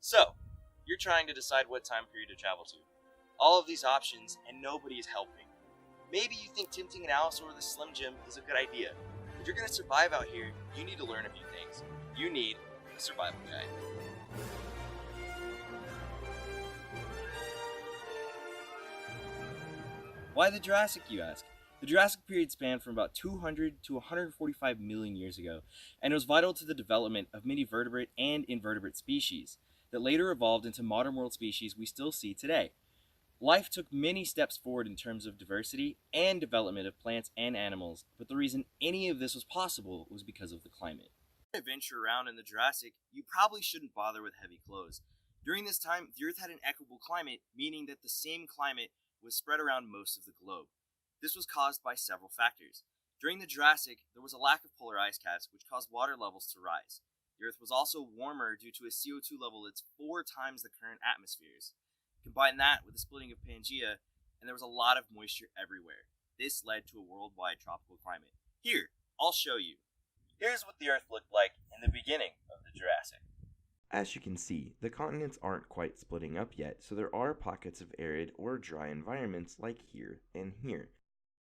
So, you're trying to decide what time period to travel to. All of these options, and nobody is helping. Maybe you think tempting an Allosaur with a Slim Jim is a good idea. If you're going to survive out here, you need to learn a few things. You need a survival guide. Why the Jurassic, you ask? The Jurassic period spanned from about 200 to 145 million years ago, and was vital to the development of many vertebrate and invertebrate species that later evolved into modern world species we still see today. Life took many steps forward in terms of diversity and development of plants and animals, but the reason any of this was possible was because of the climate. If you venture around in the Jurassic, you probably shouldn't bother with heavy clothes. During this time, the Earth had an equable climate, meaning that the same climate was spread around most of the globe. This was caused by several factors. During the Jurassic, there was a lack of polar ice caps, which caused water levels to rise. The Earth was also warmer due to a CO2 level that's 4 times the current atmospheres. Combine that with the splitting of Pangea, and there was a lot of moisture everywhere. This led to a worldwide tropical climate. Here, I'll show you. Here's what the Earth looked like in the beginning of the Jurassic. As you can see, the continents aren't quite splitting up yet, so there are pockets of arid or dry environments like here and here.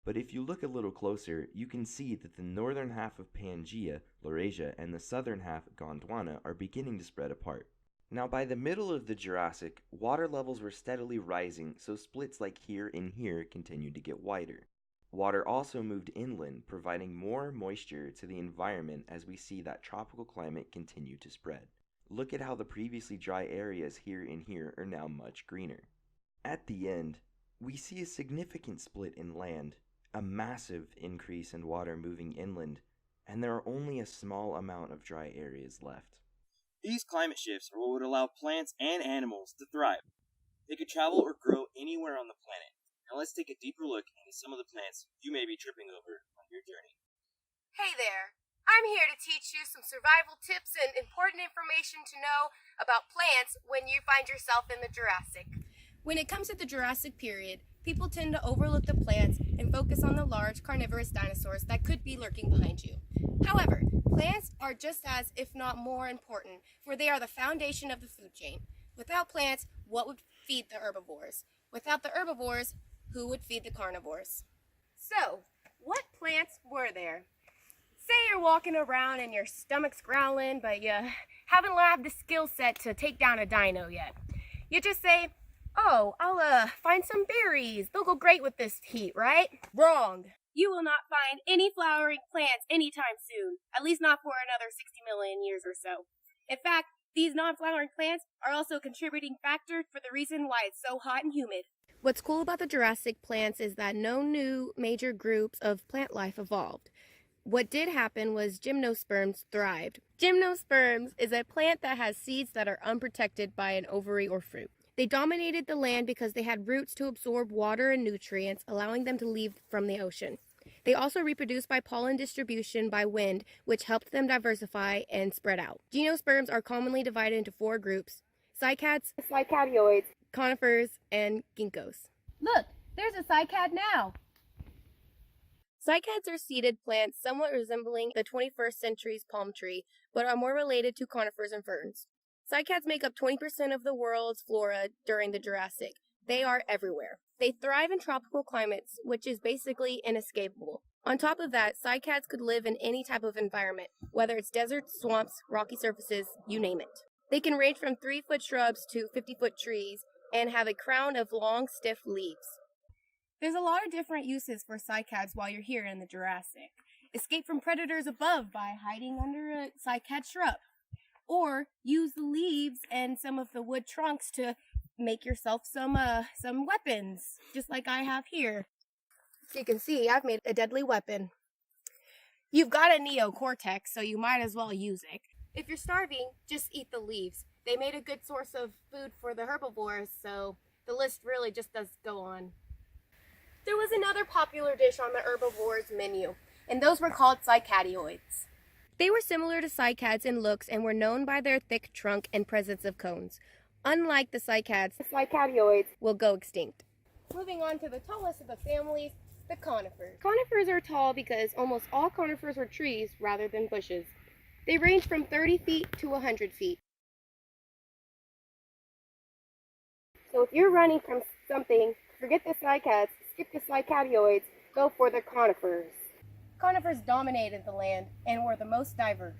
But if you look a little closer, you can see that the northern half of Pangea, Laurasia, and the southern half, Gondwana, are beginning to spread apart. Now, by the middle of the Jurassic, water levels were steadily rising, so splits like here and here continued to get wider. Water also moved inland, providing more moisture to the environment as we see that tropical climate continue to spread. Look at how the previously dry areas here and here are now much greener. At the end, we see a significant split in land, a massive increase in water moving inland, and there are only a small amount of dry areas left. These climate shifts are what would allow plants and animals to thrive. They could travel or grow anywhere on the planet. Now let's take a deeper look into some of the plants you may be tripping over on your journey. Hey there! I'm here to teach you some survival tips and important information to know about plants when you find yourself in the Jurassic. When it comes to the Jurassic period, people tend to overlook the plants and focus on the large carnivorous dinosaurs that could be lurking behind you. However, plants are just as, if not more important, for they are the foundation of the food chain. Without plants, what would feed the herbivores? Without the herbivores, who would feed the carnivores? So, what plants were there? Say you're walking around and your stomach's growling, but you haven't learned the skill set to take down a dino yet. You just say, oh, I'll find some berries. They'll go great with this heat, right? Wrong. You will not find any flowering plants anytime soon, at least not for another 60 million years or so. In fact, these non-flowering plants are also a contributing factor for the reason why it's so hot and humid. What's cool about the Jurassic plants is that no new major groups of plant life evolved. What did happen was gymnosperms thrived. Gymnosperms is a plant that has seeds that are unprotected by an ovary or fruit. They dominated the land because they had roots to absorb water and nutrients, allowing them to leave from the ocean. They also reproduced by pollen distribution by wind, which helped them diversify and spread out. Gymnosperms are commonly divided into 4 groups: cycads, cycadioids, conifers, and ginkgos. Look, there's a cycad now! Cycads are seeded plants somewhat resembling the 21st century's palm tree, but are more related to conifers and ferns. Cycads make up 20% of the world's flora during the Jurassic. They are everywhere. They thrive in tropical climates, which is basically inescapable. On top of that, cycads could live in any type of environment, whether it's deserts, swamps, rocky surfaces, you name it. They can range from 3-foot shrubs to 50-foot trees and have a crown of long, stiff leaves. There's a lot of different uses for cycads while you're here in the Jurassic. Escape from predators above by hiding under a cycad shrub. Or use the leaves and some of the wood trunks to make yourself some weapons, just like I have here. As you can see, I've made a deadly weapon. You've got a neocortex, so you might as well use it. If you're starving, just eat the leaves. They made a good source of food for the herbivores, so the list really just does go on. There was another popular dish on the herbivores menu, and those were called cycadioids. They were similar to cycads in looks and were known by their thick trunk and presence of cones. Unlike the cycads, the cycadioids will go extinct. Moving on to the tallest of the families, the conifers. Conifers are tall because almost all conifers are trees rather than bushes. They range from 30 feet to 100 feet. So if you're running from something, forget the cycads, skip the cycadioids, go for the conifers. Conifers dominated the land and were the most diverse.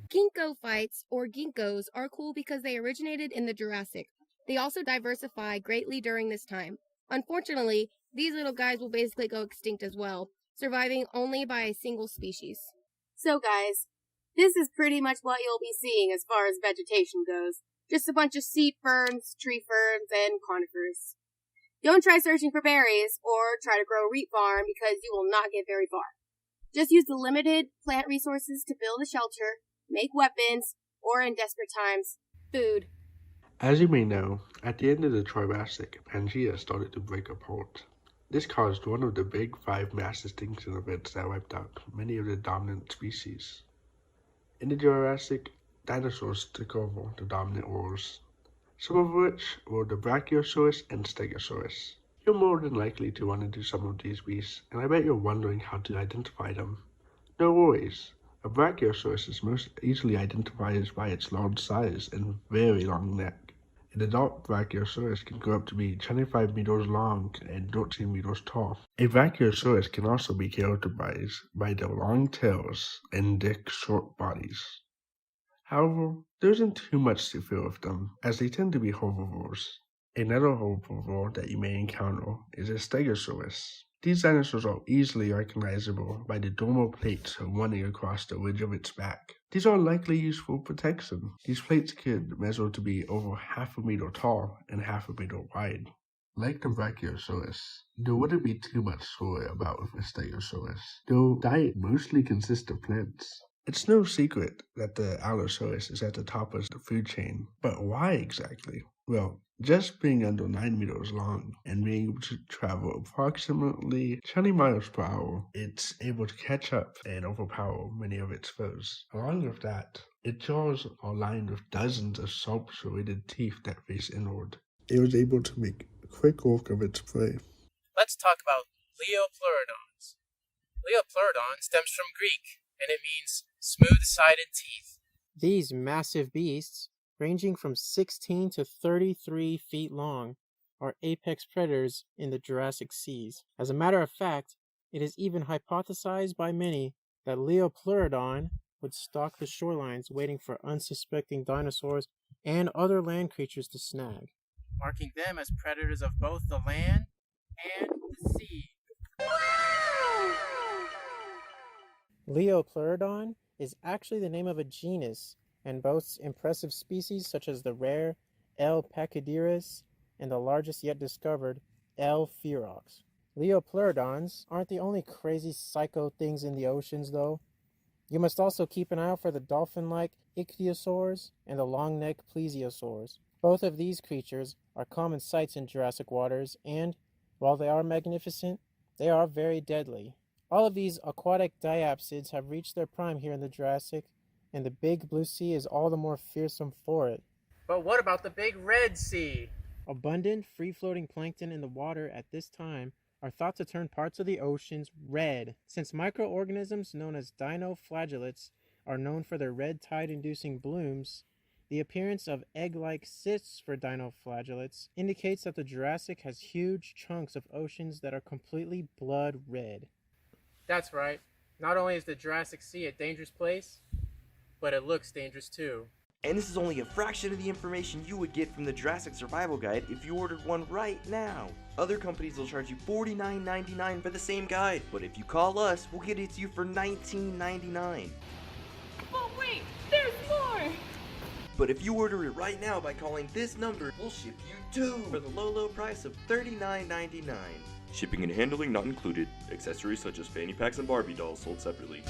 Ginkgo phytes, or ginkgos, are cool because they originated in the Jurassic. They also diversify greatly during this time. Unfortunately, these little guys will basically go extinct as well, surviving only by a single species. So guys, this is pretty much what you'll be seeing as far as vegetation goes. Just a bunch of seed ferns, tree ferns, and conifers. Don't try searching for berries or try to grow a wheat farm because you will not get very far. Just use the limited plant resources to build a shelter, make weapons, or in desperate times, food. As you may know, at the end of the Triassic, Pangea started to break apart. This caused one of the big 5 mass extinction events that wiped out many of the dominant species. In the Jurassic, dinosaurs took over the dominant roles, some of which were the Brachiosaurus and Stegosaurus. You're more than likely to run into some of these beasts, and I bet you're wondering how to identify them. No worries. A Brachiosaurus is most easily identified by its large size and very long neck. An adult Brachiosaurus can grow up to be 25 meters long and 13 meters tall. A Brachiosaurus can also be characterized by their long tails and thick, short bodies. However, there isn't too much to fear of them, as they tend to be herbivores. Another herbivore that you may encounter is a Stegosaurus. These dinosaurs are easily recognizable by the dermal plates running across the ridge of its back. These are likely used for protection. These plates could measure to be over half a meter tall and half a meter wide. Like the Brachiosaurus, there wouldn't be too much to worry about with a Stegosaurus. Their diet mostly consists of plants. It's no secret that the Allosaurus is at the top of the food chain, but why exactly? Well, just being under 9 meters long and being able to travel approximately 20 miles per hour, it's able to catch up and overpower many of its foes. Along with that, its jaws are lined with dozens of sharp serrated teeth that face inward. It was able to make quick work of its prey. Let's talk about Leopleurodons. Leopleurodon stems from Greek, and it means smooth-sided teeth. These massive beasts, ranging from 16 to 33 feet long, are apex predators in the Jurassic seas. As a matter of fact, it is even hypothesized by many that Leopleurodon would stalk the shorelines waiting for unsuspecting dinosaurs and other land creatures to snag, Marking them as predators of both the land and the sea. Leopleurodon is actually the name of a genus and boasts impressive species such as the rare L. pachyderus and the largest yet discovered L. ferox. Leopleurodons aren't the only crazy psycho things in the oceans, though. You must also keep an eye out for the dolphin-like ichthyosaurs and the long-necked plesiosaurs. Both of these creatures are common sights in Jurassic waters, and, while they are magnificent, they are very deadly. All of these aquatic diapsids have reached their prime here in the Jurassic, and the Big Blue Sea is all the more fearsome for it. But what about the Big Red Sea? Abundant free-floating plankton in the water at this time are thought to turn parts of the oceans red, since microorganisms known as dinoflagellates are known for their red tide-inducing blooms. The appearance of egg-like cysts for dinoflagellates indicates that the Jurassic has huge chunks of oceans that are completely blood red. That's right. Not only is the Jurassic Sea a dangerous place, but it looks dangerous too. And this is only a fraction of the information you would get from the Jurassic Survival Guide if you ordered one right now. Other companies will charge you $49.99 for the same guide, but if you call us, we'll get it to you for $19.99. But wait, there's more! But if you order it right now by calling this number, we'll ship you 2 for the low price of $39.99. Shipping and handling not included. Accessories such as fanny packs and Barbie dolls sold separately.